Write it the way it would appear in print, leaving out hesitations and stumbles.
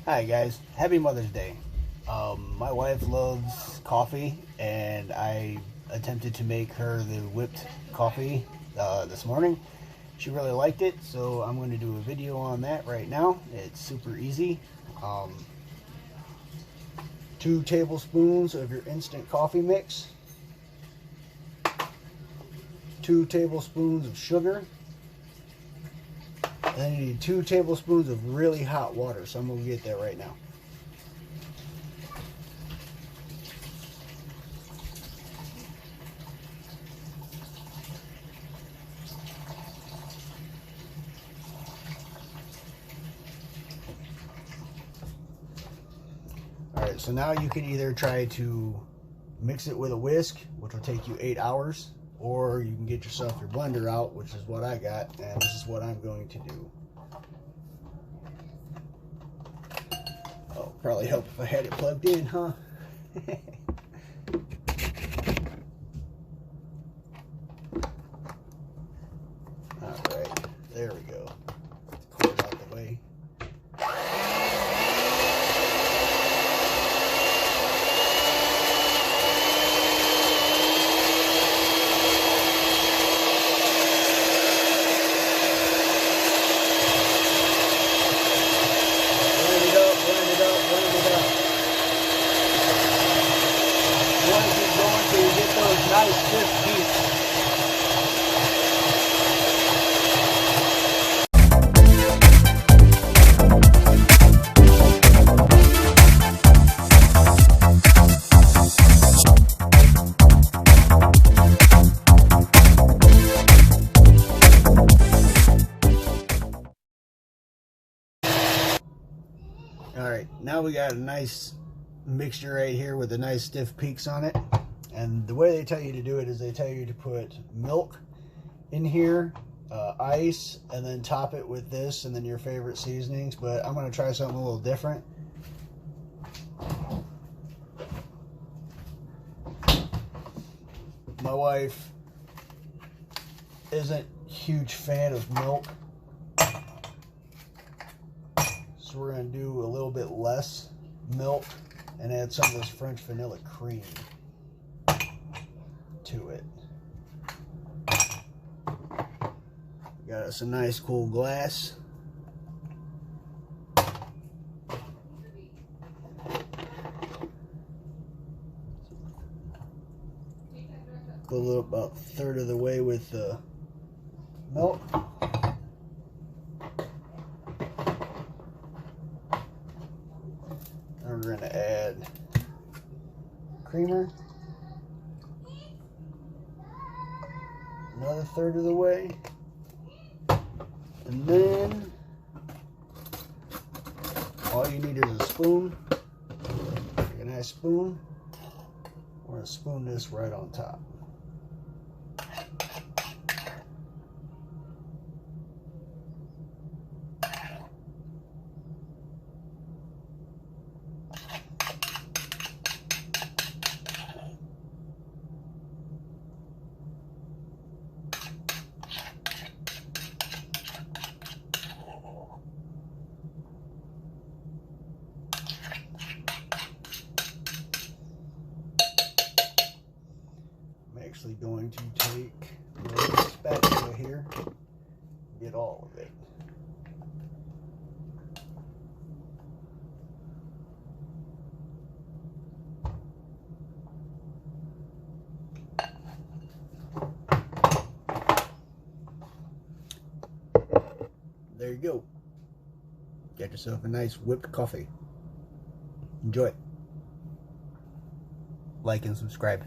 Hi guys, happy Mother's Day. My wife loves coffee and I attempted to make her the whipped coffee this morning. She really liked it, so I'm going to do a video on that right now. It's super easy. 2 tablespoons of your instant coffee mix, 2 tablespoons of sugar, and then you need 2 tablespoons of really hot water, so I'm going to get that right now. Alright, so now you can either try to mix it with a whisk, which will take you 8 hours, or you can get yourself your blender out, which is what I got, and this is what I'm going to do. Oh, probably help if I had it plugged in, huh? Alright, there we go. Pour it out the way. Nice stiff beats. Alright, now we got a nice mixture right here with the nice stiff peaks on it. And the way they tell you to do it is they tell you to put milk in here, ice, and then top it with this and then your favorite seasonings. But I'm going to try something a little different. My wife isn't a huge fan of milk, so we're going to do a little bit less milk and add some of this French vanilla cream to it. Got us a nice cool glass. Go a little about 1/3 of the way with the milk. And we're going to add creamer. Another 1/3 of the way, and then all you need is a spoon. Take a nice spoon. We're going to spoon this right on top. Actually going to take the spatula here, get all of it. There you go. Get yourself a nice whipped coffee. Enjoy. Like and subscribe.